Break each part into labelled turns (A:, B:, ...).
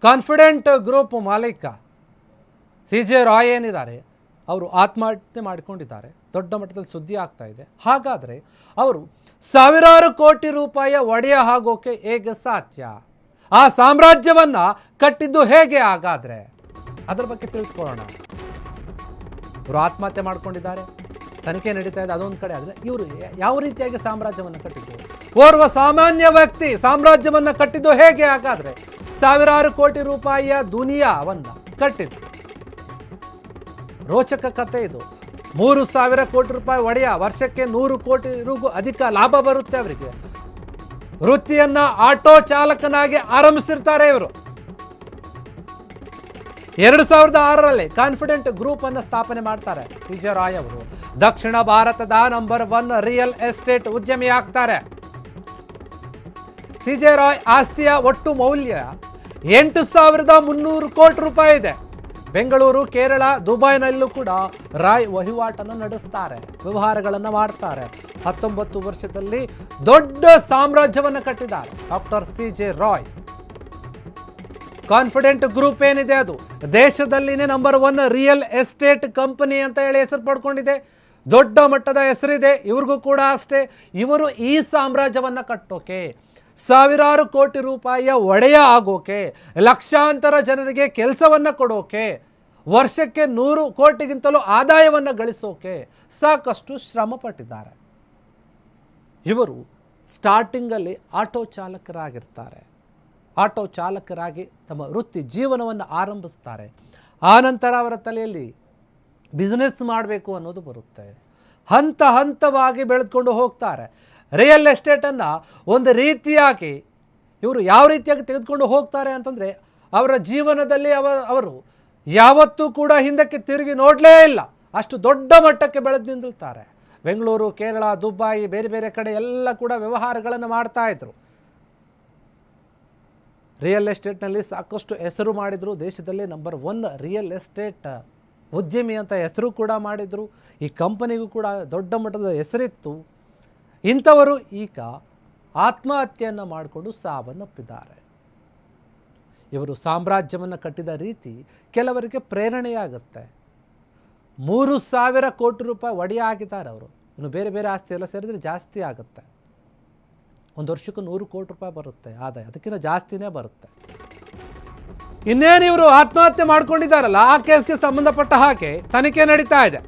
A: Confident group ಮಾಲೀಕ CJ Roy ಏನಿದ್ದಾರೆ ಅವರು ಆತ್ಮಹತ್ಯೆ ಮಾಡಿಕೊಂಡಿದ್ದಾರೆ. ದೊಡ್ಡ ಮಟ್ಟದಲ್ಲಿ ಸುದ್ದಿ ಆಗ್ತಾ ಇದೆ. ಹಾಗಾದರೆ ಅವರು ಸಾವಿರಾರು ಕೋಟಿ ರೂಪಾಯಿಯ ಒಡೆಯ ಆಗೋಕೆ ಹೇಗೆ ಸಾಧ್ಯ? ಆ ಸಾಮ್ರಾಜ್ಯವನ್ನು ಕಟ್ಟಿದ್ದು ಹೇಗೆ? ಹಾಗಾದರೆ ಅದರ ಬಗ್ಗೆ ತಿಳ್ಕೊಳ್ಳೋಣ. ಇವರು ಆತ್ಮಹತ್ಯೆ ಮಾಡ್ಕೊಂಡಿದ್ದಾರೆ, ತನಿಖೆ ನಡೀತಾ ಇದೆ ಅದೊಂದು ಕಡೆ. ಆದರೆ ಇವರು ಯಾವ ರೀತಿಯಾಗಿ ಸಾಮ್ರಾಜ್ಯವನ್ನು ಕಟ್ಟಿದ್ದು? ಓರ್ವ ಸಾಮಾನ್ಯ ವ್ಯಕ್ತಿ ಸಾಮ್ರಾಜ್ಯವನ್ನು ಕಟ್ಟಿದ್ದು ಹೇಗೆ? ಹಾಗಾದರೆ ಸಾವಿರಾರು ಕೋಟಿ ರೂಪಾಯಿಯ ದುನಿಯಾವನ್ನು ಕಟ್ಟಿದ್ದು. ರೋಚಕ ಕಥೆ ಇದು. 3,000 ಕೋಟಿ ರೂಪಾಯಿ ಒಡೆಯ, ವರ್ಷಕ್ಕೆ 100 ಕೋಟಿಗೂ ಅಧಿಕ ಲಾಭ ಬರುತ್ತೆ ಅವರಿಗೆ. ವೃತ್ತಿಯನ್ನ ಆಟೋ ಚಾಲಕನಾಗಿ ಆರಂಭಿಸಿರ್ತಾರೆ ಇವರು. 2006ರಲ್ಲಿ ಕಾನ್ಫಿಡೆಂಟ್ ಗ್ರೂಪ್ ಅನ್ನು ಸ್ಥಾಪನೆ ಮಾಡ್ತಾರೆ CJ ರಾಯ್ ಅವರು. ದಕ್ಷಿಣ ಭಾರತದ ನಂಬರ್ 1 ರಿಯಲ್ ಎಸ್ಟೇಟ್ ಉದ್ಯಮಿ ಆಗ್ತಾರೆ. CJ ರಾಯ್ ಆಸ್ತಿಯ ಒಟ್ಟು ಮೌಲ್ಯ 8,300 ಕೋಟಿ ರೂಪಾಯಿ ಇದೆ. ಬೆಂಗಳೂರು, ಕೇರಳ, ದುಬೈನಲ್ಲೂ ಕೂಡ ರಾಯ್ ವಹಿವಾಟನ್ನು ನಡೆಸ್ತಾರೆ, ವ್ಯವಹಾರಗಳನ್ನು ಮಾಡ್ತಾರೆ. 19 ವರ್ಷದಲ್ಲಿ ದೊಡ್ಡ ಸಾಮ್ರಾಜ್ಯವನ್ನು ಕಟ್ಟಿದ್ದಾರೆ doctor CJ Roy. Confident group ಏನಿದೆ ಅದು ದೇಶದಲ್ಲಿನೇ ನಂಬರ್ 1 ರಿಯಲ್ ಎಸ್ಟೇಟ್ ಕಂಪನಿ ಅಂತ ಹೇಳಿ ಹೆಸರು ಪಡ್ಕೊಂಡಿದೆ. ದೊಡ್ಡ ಮಟ್ಟದ ಹೆಸರಿದೆ. ಇವ್ರಿಗೂ ಕೂಡ ಅಷ್ಟೇ. ಇವರು ಈ ಸಾಮ್ರಾಜ್ಯವನ್ನು ಕಟ್ಟೋಕೆ, ಸಾವಿರಾರು ಕೋಟಿ ರೂಪಾಯಿಯ ಒಡೆಯ ಆಗೋಕೆ, ಲಕ್ಷಾಂತರ ಜನರಿಗೆ ಕೆಲಸವನ್ನು ಕೊಡೋಕೆ, ವರ್ಷಕ್ಕೆ 100 ಕೋಟಿಗಿಂತಲೂ ಆದಾಯವನ್ನು ಗಳಿಸೋಕೆ ಸಾಕಷ್ಟು ಶ್ರಮ ಪಟ್ಟಿದ್ದಾರೆ. ಇವರು ಸ್ಟಾರ್ಟಿಂಗಲ್ಲಿ ಆಟೋ ಚಾಲಕರಾಗಿರ್ತಾರೆ. ಆಟೋ ಚಾಲಕರಾಗಿ ತಮ್ಮ ವೃತ್ತಿ ಜೀವನವನ್ನು ಆರಂಭಿಸ್ತಾರೆ. ಆನಂತರ ಅವರ ತಲೆಯಲ್ಲಿ ಬಿಸ್ನೆಸ್ ಮಾಡಬೇಕು ಅನ್ನೋದು ಬರುತ್ತೆ. ಹಂತ ಹಂತವಾಗಿ ಬೆಳೆದುಕೊಂಡು ಹೋಗ್ತಾರೆ. ರಿಯಲ್ ಎಸ್ಟೇಟನ್ನು ಒಂದು ರೀತಿಯಾಗಿ ಇವರು ಯಾವ ರೀತಿಯಾಗಿ ತೆಗೆದುಕೊಂಡು ಹೋಗ್ತಾರೆ ಅಂತಂದರೆ, ಅವರ ಜೀವನದಲ್ಲಿ ಅವರು ಯಾವತ್ತೂ ಕೂಡ ಹಿಂದಕ್ಕೆ ತಿರುಗಿ ನೋಡಲೇ ಇಲ್ಲ. ಅಷ್ಟು ದೊಡ್ಡ ಮಟ್ಟಕ್ಕೆ ಬೆಳೆದು ನಿಂತಿರ್ತಾರೆ. ಬೆಂಗಳೂರು, ಕೇರಳ, ದುಬೈ, ಬೇರೆ ಬೇರೆ ಕಡೆ ಎಲ್ಲ ಕೂಡ ವ್ಯವಹಾರಗಳನ್ನು ಮಾಡ್ತಾಯಿದ್ರು. ರಿಯಲ್ ಎಸ್ಟೇಟ್ನಲ್ಲಿ ಸಾಕಷ್ಟು ಹೆಸರು ಮಾಡಿದರು. ದೇಶದಲ್ಲಿ ನಂಬರ್ 1 ರಿಯಲ್ ಎಸ್ಟೇಟ್ ಉದ್ಯಮಿ ಅಂತ ಹೆಸರು ಕೂಡ ಮಾಡಿದರು. ಈ ಕಂಪನಿಗೂ ಕೂಡ ದೊಡ್ಡ ಮಟ್ಟದ ಹೆಸರಿತ್ತು. ಇಂಥವರು ಈಗ ಆತ್ಮಹತ್ಯೆಯನ್ನು ಮಾಡಿಕೊಂಡು ಸಾವನ್ನಪ್ಪಿದ್ದಾರೆ. ಇವರು ಸಾಮ್ರಾಜ್ಯವನ್ನು ಕಟ್ಟಿದ ರೀತಿ ಕೆಲವರಿಗೆ ಪ್ರೇರಣೆಯಾಗುತ್ತೆ. 3,000 ಕೋಟಿ ರೂಪಾಯಿ ಒಡೆಯ ಆಗಿದ್ದಾರೆ ಅವರು. ಇನ್ನು ಬೇರೆ ಬೇರೆ ಆಸ್ತಿ ಎಲ್ಲ ಸೇರಿದ್ರೆ ಜಾಸ್ತಿ ಆಗುತ್ತೆ. ಒಂದು ವರ್ಷಕ್ಕೆ 100 ಕೋಟಿ ರೂಪಾಯಿ ಬರುತ್ತೆ ಆದಾಯ, ಅದಕ್ಕಿಂತ ಜಾಸ್ತಿನೇ ಬರುತ್ತೆ. ಇನ್ನೇನು ಇವರು ಆತ್ಮಹತ್ಯೆ ಮಾಡ್ಕೊಂಡಿದ್ದಾರಲ್ಲ, ಆ ಕೇಸ್ಗೆ ಸಂಬಂಧಪಟ್ಟ ಹಾಗೆ ತನಿಖೆ ನಡೀತಾ ಇದೆ.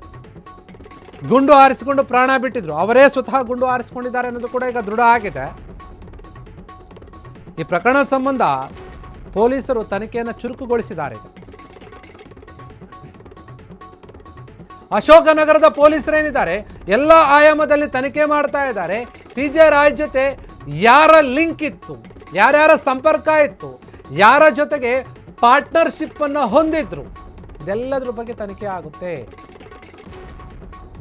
A: ಗುಂಡು ಹಾರಿಸಿಕೊಂಡು ಪ್ರಾಣ ಬಿಟ್ಟಿದ್ರು, ಅವರೇ ಸ್ವತಃ ಗುಂಡು ಹಾರಿಸಿಕೊಂಡಿದ್ದಾರೆ ಅನ್ನೋದು ಕೂಡ ಈಗ ದೃಢ ಆಗಿದೆ. ಈ ಪ್ರಕರಣದ ಸಂಬಂಧ ಪೊಲೀಸರು ತನಿಖೆಯನ್ನು ಚುರುಕುಗೊಳಿಸಿದ್ದಾರೆ. ಅಶೋಕನಗರದ ಪೊಲೀಸರೇನಿದ್ದಾರೆ ಎಲ್ಲ ಆಯಾಮದಲ್ಲಿ ತನಿಖೆ ಮಾಡ್ತಾ ಇದ್ದಾರೆ. CJ ರಾಯ್ ಜೊತೆ ಯಾರ ಲಿಂಕ್ ಇತ್ತು, ಯಾರ್ಯಾರ ಸಂಪರ್ಕ ಇತ್ತು, ಯಾರ ಜೊತೆಗೆ ಪಾರ್ಟ್ನರ್ಶಿಪ್ ಅನ್ನು ಹೊಂದಿದ್ರು, ಇದೆಲ್ಲದರ ಬಗ್ಗೆ ತನಿಖೆ ಆಗುತ್ತೆ.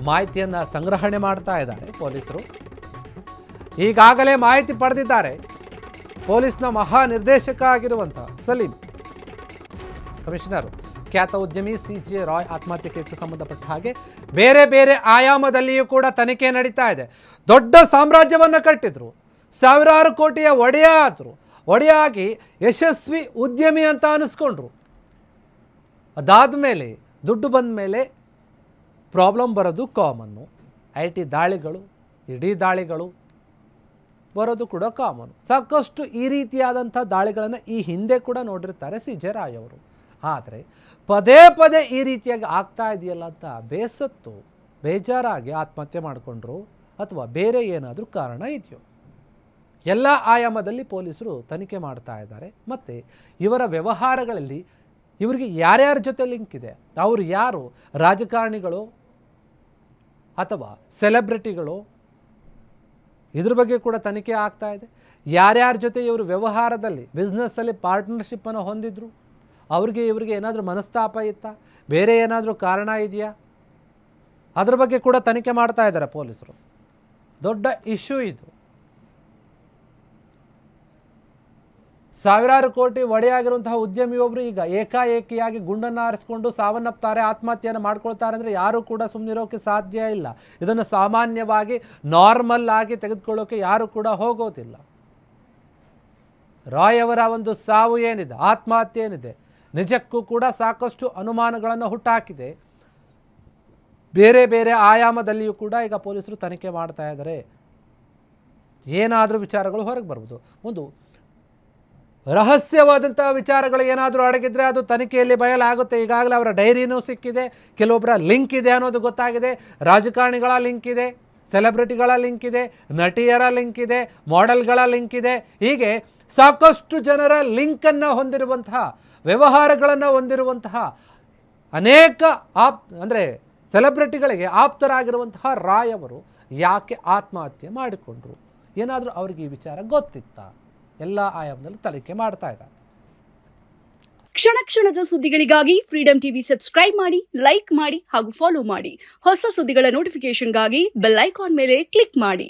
A: ಮಾಹಿತಿಯನ್ನು ಸಂಗ್ರಹಣೆ ಮಾಡ್ತಾ ಇದ್ದಾರೆ ಪೊಲೀಸರು. ಈಗಾಗಲೇ ಮಾಹಿತಿ ಪಡೆದಿದ್ದಾರೆ ಪೊಲೀಸ್ನ ಮಹಾನಿರ್ದೇಶಕ ಆಗಿರುವಂಥ ಸಲೀಂ ಕಮಿಷನರ್. ಖ್ಯಾತ ಉದ್ಯಮಿ CJ ರಾಯ್ ಆತ್ಮಹತ್ಯೆ ಕೇಸ್ಗೆ ಸಂಬಂಧಪಟ್ಟ ಹಾಗೆ ಬೇರೆ ಬೇರೆ ಆಯಾಮದಲ್ಲಿಯೂ ಕೂಡ ತನಿಖೆ ನಡೀತಾ ಇದೆ. ದೊಡ್ಡ ಸಾಮ್ರಾಜ್ಯವನ್ನು ಕಟ್ಟಿದ್ರು, ಸಾವಿರಾರು ಕೋಟಿಯ ಒಡೆಯ ಆದರು. ಒಡೆಯಾಗಿ ಯಶಸ್ವಿ ಉದ್ಯಮಿ ಅಂತ ಅನ್ನಿಸ್ಕೊಂಡ್ರು. ಅದಾದ ಮೇಲೆ ದುಡ್ಡು ಬಂದ ಮೇಲೆ ಪ್ರಾಬ್ಲಮ್ ಬರೋದು ಕಾಮನ್ನು. IT ದಾಳಿಗಳು, ಇಡೀ ದಾಳಿಗಳು ಬರೋದು ಕೂಡ ಕಾಮನು. ಸಾಕಷ್ಟು ಈ ರೀತಿಯಾದಂಥ ದಾಳಿಗಳನ್ನು ಈ ಹಿಂದೆ ಕೂಡ ನೋಡಿರ್ತಾರೆ CJ ರಾಯ್ ಅವರು. ಆದರೆ ಪದೇ ಪದೇ ಈ ರೀತಿಯಾಗಿ ಆಗ್ತಾ ಇದೆಯಲ್ಲ ಅಂತ ಬೇಸತ್ತು, ಬೇಜಾರಾಗಿ ಆತ್ಮಹತ್ಯೆ ಮಾಡಿಕೊಂಡ್ರು ಅಥವಾ ಬೇರೆ ಏನಾದರೂ ಕಾರಣ ಇದೆಯೋ? ಎಲ್ಲ ಆಯಾಮದಲ್ಲಿ ಪೊಲೀಸರು ತನಿಖೆ ಮಾಡ್ತಾ ಇದ್ದಾರೆ. ಮತ್ತು ಇವರ ವ್ಯವಹಾರಗಳಲ್ಲಿ ಇವರಿಗೆ ಯಾರ್ಯಾರ ಜೊತೆ ಲಿಂಕ್ ಇದೆ, ಅವರು ಯಾರು, ರಾಜಕಾರಣಿಗಳು ಅಥವಾ ಸೆಲೆಬ್ರಿಟಿಗಳು, ಇದ್ರ ಬಗ್ಗೆ ಕೂಡ ತನಿಖೆ ಆಗ್ತಾ ಇದೆ. ಯಾರ್ಯಾರ ಜೊತೆ ಇವರು ವ್ಯವಹಾರದಲ್ಲಿ ಬಿಸ್ನೆಸ್ಸಲ್ಲಿ ಪಾರ್ಟ್ನರ್ಶಿಪ್ಪನ್ನು ಹೊಂದಿದ್ರು, ಇವರಿಗೆ ಏನಾದರೂ ಮನಸ್ತಾಪ ಇತ್ತಾ, ಬೇರೆ ಏನಾದರೂ ಕಾರಣ ಇದೆಯಾ, ಅದ್ರ ಬಗ್ಗೆ ಕೂಡ ತನಿಖೆ ಮಾಡ್ತಾ ಇದ್ದಾರೆ ಪೊಲೀಸರು. ದೊಡ್ಡ ಇಶ್ಯೂ ಇದು. ಸಾವಿರಾರು ಕೋಟಿ ಒಡೆಯಾಗಿರುವಂತಹ ಉದ್ಯಮಿಯೊಬ್ಬರು ಈಗ ಏಕಾಏಕಿಯಾಗಿ ಗುಂಡನ್ನು ಹಾರಿಸಿಕೊಂಡು ಸಾವನ್ನಪ್ತಾರೆ, ಆತ್ಮಹತ್ಯೆಯನ್ನು ಮಾಡ್ಕೊಳ್ತಾರೆ ಅಂದರೆ ಯಾರೂ ಕೂಡ ಸುಮ್ಮನಿರೋಕ್ಕೆ ಸಾಧ್ಯ ಇಲ್ಲ. ಇದನ್ನು ಸಾಮಾನ್ಯವಾಗಿ ನಾರ್ಮಲ್ ಆಗಿ ತೆಗೆದುಕೊಳ್ಳೋಕೆ ಯಾರೂ ಕೂಡ ಹೋಗೋದಿಲ್ಲ. ರಾಯ್ ಅವರ ಒಂದು ಸಾವು ಏನಿದೆ, ಆತ್ಮಹತ್ಯೆ ಏನಿದೆ, ನಿಜಕ್ಕೂ ಕೂಡ ಸಾಕಷ್ಟು ಅನುಮಾನಗಳನ್ನು ಹುಟ್ಟಾಕಿದೆ. ಬೇರೆ ಬೇರೆ ಆಯಾಮದಲ್ಲಿಯೂ ಕೂಡ ಈಗ ಪೊಲೀಸರು ತನಿಖೆ ಮಾಡ್ತಾ ಇದ್ದಾರೆ. ಏನಾದರೂ ವಿಚಾರಗಳು ಹೊರಗೆ ಬರ್ಬೋದು. ಒಂದು ರಹಸ್ಯವಾದಂಥ ವಿಚಾರಗಳು ಏನಾದರೂ ಅಡಗಿದ್ರೆ ಅದು ತನಿಖೆಯಲ್ಲಿ ಬಯಲಾಗುತ್ತೆ. ಈಗಾಗಲೇ ಅವರ ಡೈರಿನೂ ಸಿಕ್ಕಿದೆ, ಕೆಲವೊಬ್ಬರ ಲಿಂಕ್ ಇದೆ ಅನ್ನೋದು ಗೊತ್ತಾಗಿದೆ. ರಾಜಕಾರಣಿಗಳ ಲಿಂಕ್ ಇದೆ, ಸೆಲೆಬ್ರಿಟಿಗಳ ಲಿಂಕ್ ಇದೆ, ನಟಿಯರ ಲಿಂಕ್ ಇದೆ, ಮಾಡೆಲ್ಗಳ ಲಿಂಕ್ ಇದೆ. ಹೀಗೆ ಸಾಕಷ್ಟು ಜನರ ಲಿಂಕನ್ನು ಹೊಂದಿರುವಂತಹ, ವ್ಯವಹಾರಗಳನ್ನು ಹೊಂದಿರುವಂತಹ ಅನೇಕ ಅಂದರೆ ಸೆಲೆಬ್ರಿಟಿಗಳಿಗೆ ಆಪ್ತರಾಗಿರುವಂತಹ ರಾಯ್ ಅವರು ಯಾಕೆ ಆತ್ಮಹತ್ಯೆ ಮಾಡಿಕೊಂಡ್ರು? ಏನಾದರೂ ಅವ್ರಿಗೆ ಈ ವಿಚಾರ ಗೊತ್ತಿತ್ತಾ? ಎಲ್ಲ ಆಯಾಮದಲ್ಲಿ ತನಿಖೆ ಮಾಡ್ತಾ ಇದ್ದಾರೆ.
B: ಕ್ಷಣ ಕ್ಷಣದ ಸುದ್ದಿಗಳಿಗಾಗಿ ಫ್ರೀಡಂ ಟಿವಿ ಸಬ್ಸ್ಕ್ರೈಬ್ ಮಾಡಿ, ಲೈಕ್ ಮಾಡಿ ಹಾಗೂ ಫಾಲೋ ಮಾಡಿ. ಹೊಸ ಸುದ್ದಿಗಳ ನೋಟಿಫಿಕೇಶನ್ಗಾಗಿ ಬೆಲ್ ಐಕಾನ್ ಮೇಲೆ ಕ್ಲಿಕ್ ಮಾಡಿ.